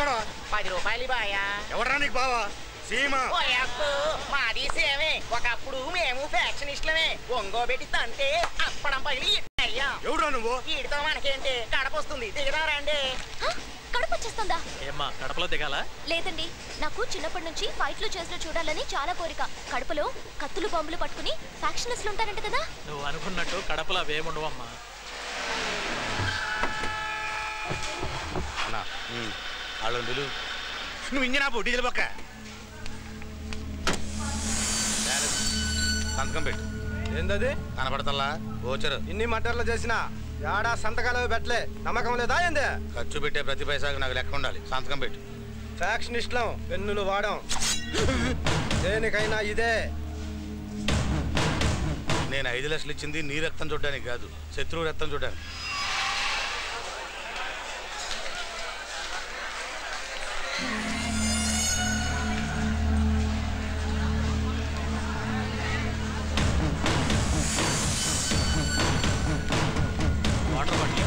ఎక్కడ 10 రూపాయలు బాయా. ఎవడరా నీకు బావా? సీమ మాది సేమే. ఒకప్పుడు మేము ఫ్యాక్షనిస్టులమే. ఒంగోబెట్టి తంటే అప్పడం పగిలి అయ్యా. ఎవడురా నువ్వు? వీడితో మనకేంటి, కడప వస్తుంది, దిగదారండి. కడప వచ్చేస్తుందా? ఏమ్మా కడపలో దిగాలా? లేదండి, నాకు చిన్నప్పటి నుంచి ఫైట్లు చేసిన చూడాలని చాలా కోరిక. కడపలో కత్తులు బాంబులు పట్టుకుని ఫ్యాక్షనిస్టులు ఉంటారంట కదా. నువ్వు అనుకున్నట్టు కడపలో అవేముండవమ్మా. వాళ్ళు నువ్వు ఇంజనా పో, డీజిల్ పక్క సంతకం పెట్టు. ఏందది కనపడతల్లా? ఓచరు ఇన్ని మటర్లు చేసినా ఏడా సంతకాలు పెట్టలే. నమ్మకం లేదా ఏంది? ఖర్చు పెట్టే ప్రతి పైసాకు నాకు లెక్క ఉండాలి. సంతకం పెట్టు. ఫ్యాక్షనిస్టులం, పెన్నులు వాడం. దేనికైనా ఇదే. నేను 5 లక్షలు ఇచ్చింది నీ రక్తం చూడడానికి కాదు, శత్రువు రక్తం చూడడానికి. వాటర్ బాటిల్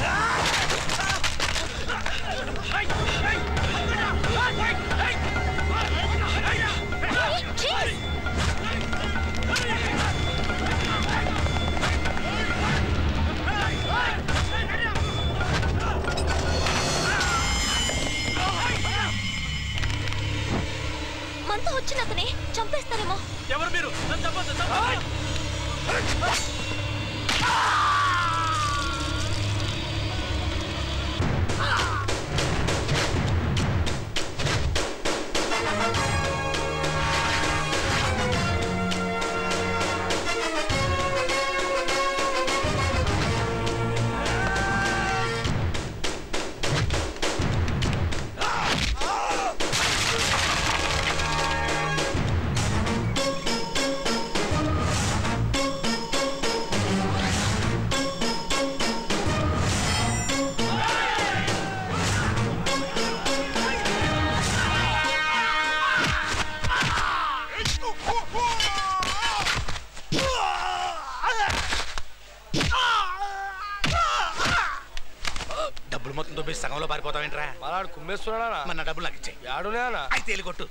మనతో వచ్చిన అతనే చంపేస్తారేమో. ఎవరు మీరు? డబ్బులు మొత్తం దొబ్బేసి సగంలో పారిపోతావేంట్రా? మరాడు కుమ్మేస్తున్నాడా? మన డబ్బులు నాకు ఇచ్చాయి. యాడునేనా? అయితే వెళ్ళి కొట్టు.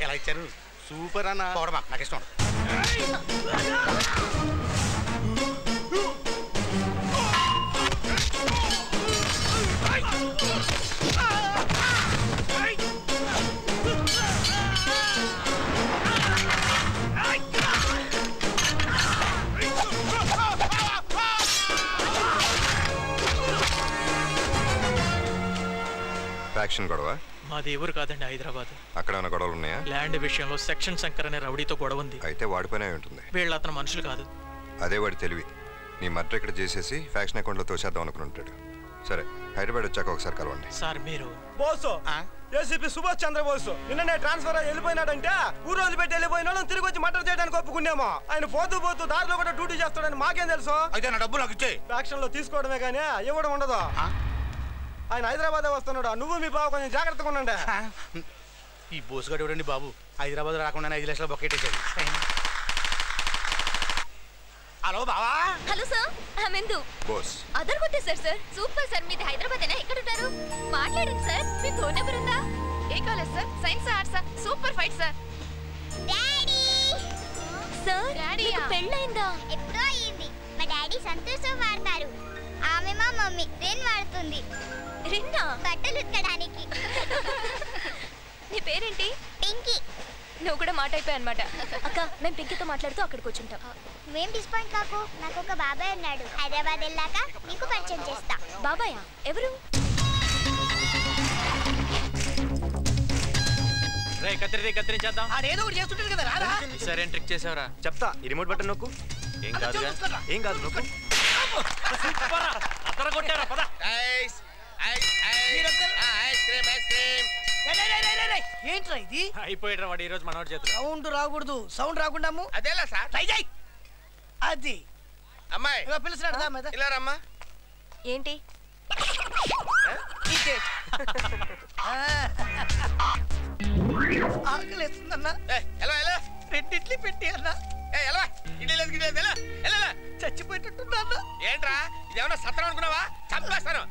ఎలా ఇచ్చారు? సూపర్ అన్న. పోవడమా, నాకు ఇష్టం. ఫ్యాక్షన్ గొడవ? మాది ఎవరు కాదండి, హైదరాబాద్. అక్కడ ఉన్న గొడవలు ఉన్నాయా? ల్యాండ్ విషయంలో సెక్షన్ శంకర్ అనే రౌడీతో గొడవ ఉంది. అయితే వాడిపోయినే ఉంటుంది. వీళ్ళు అతను మనుషులు కాదు. అదే వాడి తెలివి. నీ మర్డర్ ఇక్కడ చేసేసి ఫ్యాక్షన్ అకౌంట్లో తోసేద్దాం అనుకుని ఉంటాడు. సరే, హైదరాబాద్ వచ్చాక ఒకసారి కలవండి. సార్ మీరు బోసు ఏసీపీ సుభాష్ చంద్రబోసు నిన్ననే ట్రాన్స్ఫర్ అయ్యి వెళ్ళిపోయినాడంటే. ఊరు వదిలిపెట్టి వెళ్ళిపోయిన వాళ్ళని తిరిగి వచ్చి మర్డర్ చేయడానికి ఒప్పుకున్నామో. ఆయన పోతూ పోతూ దారిలో కూడా డ్యూటీ చేస్తాడని మాకేం తెలుసు? అయితే నా డబ్బులు నాకు ఇచ్చేయి. ఫ్యాక్షన్ లో తీసుకోవడమే కానీ ఇవ్వడం ఉండదు. ఆయన హైదరాబాద్ వస్తున్నాడు. నువ్వు మీ బావ కొంచెం జాగ్రత్తగా ఉండండి. ఈ బోసుగాడు ఎవడండి బాబు? హైదరాబాద్ రాకుండా 5 లక్షలు బొక్కెట్టేసాడు. హలో బావా. హలో సార్, ఇందు బోస్ అదర్ కొట్టేశారు సార్. Super sir. మీది హైదరాబాద్ అయినా ఎక్కడ ఉంటారు? మాట్లాడండి సార్. మీ ఫోన్ నెంబర్ ఉందా? ఏ college sir? Science arts? Super fight sir. Daddy sir, daddy పెళ్ళైందా? ఎప్పుడో అయ్యింది. మా డాడీ సంతోషం వాడతారు. ఆమె మా మమ్మీ రెన్ వాడుతుంది. రిన్నా? బట్టలు ఉతకడానికి. నీ పేరేంటి? పింకీ. నువ్వు కూడా మాట అయిపోయా అనమాట. అక్క, మేము పింకీతో మాట్లాడుతూ అక్కడికి వచ్చుంటాం. నువ్వేం డిస్పాయింట్ కాకు. నాకు ఒక బాబాయ్ ఉన్నాడు. హైదరాబాద్ వెళ్ళాక నీకు పరిచయం చేస్తా. బాబాయా? ఎవరు? కత్తిరించేద్దాం. ఆడేదో ఒకటి చేస్తుంటారు కదా, రారా? సరే ట్రిక్ చేసావరా? చెప్తా. ఈ రిమోట్ బటన్ నొక్కు. ఏం కాదు ఏం కాదు నొక్కు. ఏంట్రా ఇది? అయిపోయాడు వాడు ఈ రోజు మనోడి చేతులు. సౌండ్ రాకూడదు. సౌండ్ రాకుండా అదేలా సార్? ట్రై చేయి. అది అమ్మాయి పిలుస్తున్నాడు. ఇలా రమ్మా. ఏంటి? ఆకలిస్తుందన్నా. ఎలా ఎలా రెండిట్లు పెట్టి అన్నా. ఎలా చచ్చిపోయేటట్టున్నా. ఏంట్రా ఇదేమన్నా సత్రం అనుకున్నావా? చంపేస్తాను.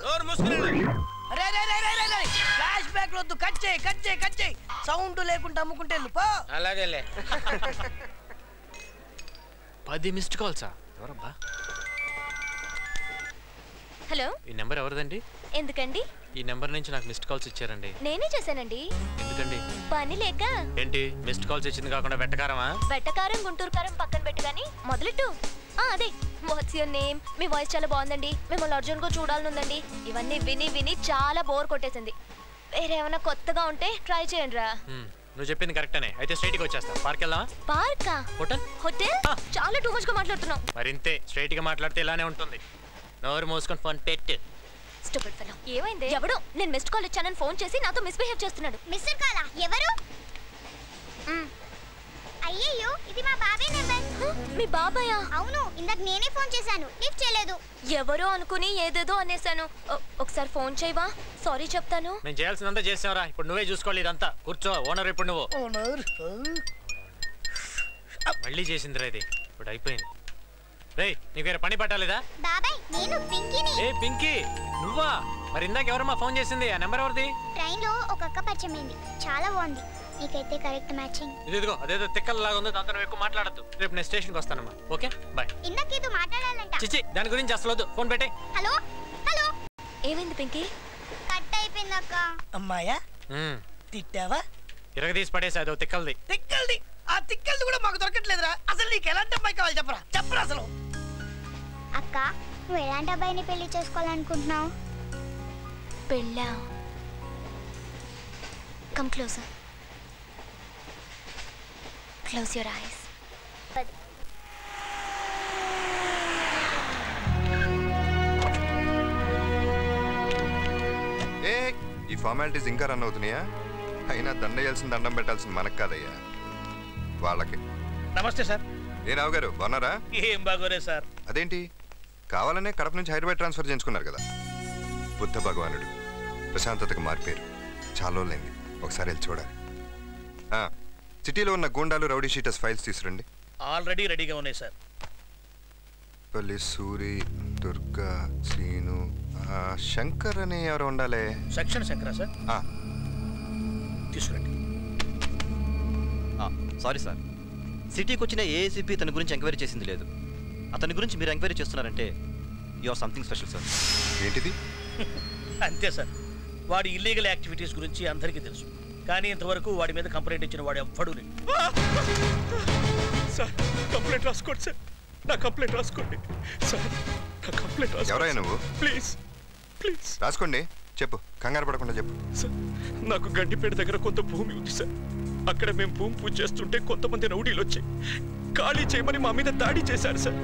నోరు మూసుకున్నాడు. అరే కేకలొద్దు, కట్ చేయి. సౌండ్ లేకుండా అమ్ముకుంటే పో. అలాగేలే. 10 మిస్డ్ కాల్సా? ఎవరబ్బా? హలో, ఈ నెంబర్ ఎవరిదండి? ఎందుకండి? ఈ నెంబర్ నుంచి నాకు మిస్డ్ కాల్స్ ఇచ్చారండి. నేనే చేశానండి. ఎందుకండి? పని లేక. ఏంటి మిస్డ్ కాల్స్ ఇచ్చింది కాకుండా వెట్టకారమా? వెట్టకారం గుంటూరు కారం పక్కన పెట్టు గానీ మొదలెట్టు. అదే what's your name, me voice చాలా బాగుందండి, మిమ్మల్ని అర్జున్ గా చూడాలనుందండి. ఇవన్నీ విని చాలా బోర్ కొట్టేసింది. వేరేమైనా కొత్తగా ఉంటే ట్రై చేయండి రా. నువ్వు చెప్పింది కరెక్టేనే. అయితే స్ట్రైట్ గా వచ్చేస్తా. పార్క్ వెళ్దామా? పార్కా? హోటల్ చాలా టూ మచ్ గా మాట్లాడుతున్నావు. మరింతే స్ట్రైట్ గా మాట్లాడితే ఇలానే ఉంటుంది. నోరు మూసుకొని ఫోన్ పెట్టు. Stupid fellow. ఏమైంది? ఎవడో నేను మిస్డ్ కాల్ ఇచ్చానని ఫోన్ చేసి నాతో మిస్బిహేవ్ చేస్తున్నాడు. మిస్టర్ కాలా? ఎవరు? అయ్యయ్యో, ఇది మా బాబాయ్ నెంబర్. మీ బాబాయా? అవును, ఇందాక నేనే ఫోన్ చేశాను, లిఫ్ట్ చేయలేదు. ఎవరో అనుకుని ఏదేదో అనేసాను. ఒకసారి ఫోన్ చేయవా? సారీ చెప్తాను. నేను చేయాల్సిందంతా చేసావురా. ఇప్పుడు నువ్వే చూసుకోవాలి ఇదంతా. కూర్చో. ఓనర్ ఇప్పుడు నువ్వు. మళ్ళీ చేసిందిరా ఇది. ఇప్పుడు అయిపోయింది. రేయ్, నీకు వేరే పని పట్టాలేదా? బాబాయ్, నేను పింకీని. ఏ పింకీ, నువ్వా? మరి ఇందాక ఎవరమ్మా ఫోన్ చేసింది? ఆ నెంబర్ ఎవరిది? ట్రైన్ లో ఒక అక్క పరిచయం అయింది, చాలా బాగుంది. నీకైతే కరెక్ట్ మ్యాచింగ్. ఇదిగో అదేదో తిక్కల్లాగా ఉంది. దాంతో నువ్వు ఎక్కువ మాట్లాడద్దు. రేపు నేను స్టేషన్కి వస్తానమ్మా. Okay bye. ఇందాకేదో మాట్లాడాలంట. చిచి, దాని గురించి అసలు వద్దు. ఫోన్ పెట్టే. Hello hello. ఏమైంది పింకీ? కట్ అయిపోయింది అక్క. అమ్మాయా, తిట్టావా? ఇరగదీసి పడేసి అదో తిక్కల్ది. తిక్కల్ది? ఆ తిక్కల్ది కూడా మాకు దొరకట్లేదురా. అసలు నీకు ఎలాంటి అమ్మాయి కావాలి చెప్పరా అసలు. అక్క, నువ్వు ఎలాంటి అబ్బాయిని పెళ్లి చేసుకోవాలనుకుంటున్నావు? పెళ్ళా? Come closer. Close your eyes. ఈ ఫార్మాలిటీస్ ఇంకా రన్ అవుతున్నాయా? అయినా దండేయాల్సిన దండం పెట్టాల్సింది మనకు కాదయ్యా, వాళ్ళకి. నమస్తే సార్. ఏ రావు గారు, బాగున్నారా? ఏం బాగోరే సార్. అదేంటి, కావాలనే కడప నుంచి హైదరాబాద్ ట్రాన్స్ఫర్ చేయించుకున్నారు కదా? బుద్ధ భగవానుడు ప్రశాంతతకు మారిపోయారు. చాలా రోజులైంది, ఒకసారి వెళ్ళి చూడాలి. సిటీలో ఉన్న గూండాలు, రౌడీ షీటర్స్ ఫైల్స్ తీసుకురండి. ఆల్రెడీ రెడీగా ఉన్నాయి సార్. పల్లి, సూరి, దుర్గా, శ్రీను, శంకర్ అని ఎవరు ఉండాలి? సెక్షన్ శంకరా సార్? తీసుకురండి. సారీ సార్, సిటీకి వచ్చిన ఏఏసీపీ తన గురించి ఎంక్వైరీ చేసింది లేదు. అతని గురించి మీరు ఎంక్వైరీ చేస్తున్నారంటే you or something special sir. ఏంటిది? అంతే సార్, వాడి ఇల్లీగల్ యాక్టివిటీస్ గురించి అందరికీ తెలుసు. కానీ ఇంతవరకు వాడి మీద కంప్లైంట్ ఇచ్చిన వాడు ఎవ్వడూ లేడు. సార్, కంప్లైంట్ రాసుకోండి సార్. నా కంప్లైంట్ రాసుకోండి సార్. నా కంప్లైంట్ రాసుకోండి. ఎవరయ్యా నువ్వు? ప్లీజ్ రాసుకోండి. చెప్పు, కంగారు పడకుండా చెప్పు. సార్, నాకు గండిపేట దగ్గర కొంత భూమి ఉంది సార్. అక్కడ మేము భూమి పూజ చేస్తుంటే కొంతమంది రౌడీలు వచ్చి ఖాళీ చేయమని మా మీద దాడి చేశారు సార్.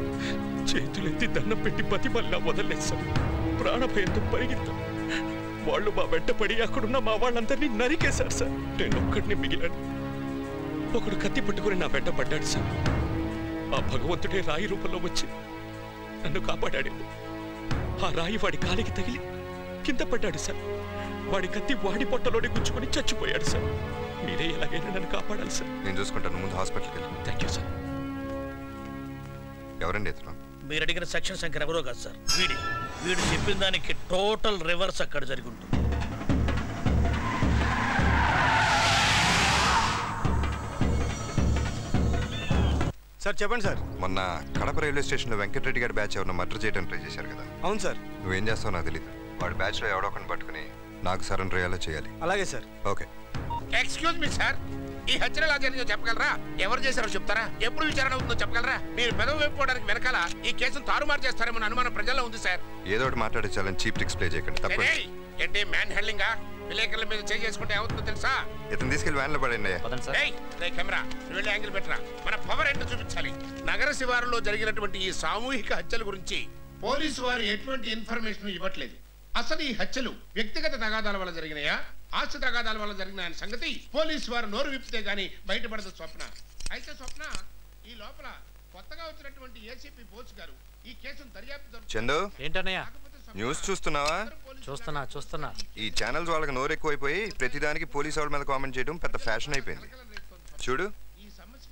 చేతులెత్తి దండం పెట్టి బతిమల్లా వదలలేదు సార్. ప్రాణభయంతో పరిగెత్తాం. వాళ్ళు మా వెంటపడి అక్కడున్న మా వాళ్ళందరినీ నరికేశారు సార్. నేను ఒక్కడిని మిగిలాను. ఒకడు కత్తి పట్టుకుని నా వెంట పడ్డాడు సార్. ఆ భగవంతుడే రాయి రూపంలో వచ్చి నన్ను కాపాడాడు. ఆ రాయి వాడి కాలికి తగిలి కింద పడ్డాడు సార్. వాడి కత్తి వాడి పొట్టలోనే గుచ్చుకొని చచ్చిపోయాడు సార్. మీరే ఎలాగైనా నన్ను కాపాడాలి సార్. నేను చూసుకుంటాను, ముందు హాస్పిటల్కి వెళ్ళి. Thank you sir. ఎవరండి ఇతను? మీరు అడిగిన సెక్షన్ శంకర్ ఎవరో కాదు సార్, వీడు చెప్పిన దానికి టోటల్ రివర్స్ అక్కడ జరిగి ఉంటుంది. సార్ చెప్పండి సార్. మొన్న కడప రైల్వే స్టేషన్లో వెంకటరెడ్డి గారి బ్యాచ్ ఎవరినో మర్డర్ చేయడానికి ట్రై చేశారు కదా? అవును సార్. నువ్వేం చేస్తావో నాకు తెలియదు. వాడి బ్యాచ్లో ఎవడొకని పట్టుకుని నాకు సరెండర్ అయ్యేలా చేయాలి. అలాగే sir. Okay. Excuse me sir, ఈ హత్యలు ఎలా జరిగిందో చెప్పగలరా? ఎవరు చేశారో చెప్తారా? ఎప్పుడు విచారణ అవుతుందో చెప్పగలరా? మీరు పెదవి వేపుకోవడానికి వెనకాల ఈ కేసును తారుమారు చేస్తారేమో అనుమానం ప్రజల్లో ఉంది సార్. ఏదో ఒకటి మాట్లాడించాలని చీప్ ట్రిక్స్ ప్లే చేయకండి. తప్పండి. ఏంటి మ్యాన్ హ్యాండ్లింగా? విలేకరుల మీద చేసుకుంటే ఏమవుతుందో తెలుసా? ఇతను తీసుకెళ్లి వ్యాన్లో పడండి. కెమెరా నువ్వు వెళ్ళి యాంగిల్ పెట్టరా. మన పవర్ ఏంటో చూపించాలి. నగర శివారులో జరిగినటువంటి ఈ సామూహిక హత్యల గురించి పోలీసు వారు ఎటువంటి ఇన్ఫర్మేషన్ ఇవ్వట్లేదు. అసలు ఈ హత్యలు వ్యక్తిగత తగాదాల వల్ల జరిగినాయా, ఆస్తి తగాదాల వల్ల జరిగిన సంగతి పోలీసు వారు నోరు విప్పితే గానీ బయటపడదు స్వప్న. అయితే స్వప్న, ఈ లోపల కొత్తగా వచ్చినటువంటి ఏసీపీ బోస్ గారు ఈ కేసును దర్యాప్తు. చందు, ఏంటన్నయ్య? న్యూస్ చూస్తున్నావా? చూస్తున్నా. ఈ ఛానల్స్ వాళ్ళకి నోరు ఎక్కువైపోయి ప్రతిదానికి పోలీసు వాళ్ళ మీద కామెంట్ చేయడం పెద్ద ఫ్యాషన్ అయిపోయింది. చూడు,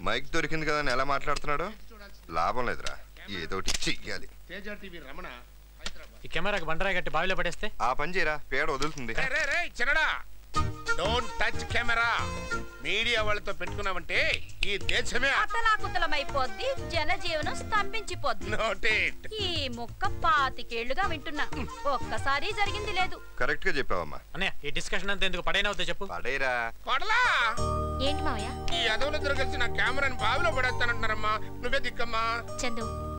మైక్ దొరికింది కదా అని ఎలా మాట్లాడుతున్నాడో. లాభం లేదురా, ఏదో ఒకటి చెయ్యాలి. తేజ టీవీ రమణ, ఈ కెమెరాకి బండరాయి కట్టి బావిలో పడేస్తే ఆ పని చేయరా, పేడ వదులుతుంది. చిన్నడా డోంట్ టచ్ కెమెరా. మీడియా వాళ్ళతో పెట్టుకున్నామంటే ఈ దేశమే అతలాకుతలమైపోద్ది, జనజీవనం స్తంభించిపోద్ది. నోటేట్. ఈ ముక్క 25 ఏళ్లుగా వింటున్నా, ఒక్కసారి జరిగింది లేదు. కరెక్ట్ గా చెప్పావమ్మా. అన్నయ్య ఈ డిస్కషన్ అంతా ఎందుకు, పడైనవుతా చెప్పు. పడేరా. కొడలా. ఏంటి మావయ్య? ఈ అదవులిద్దరు కలిసి నా కెమెరాని బావిలో పడేస్తానంటున్నారమ్మా. నువ్వే దిక్కమ్మా. చందు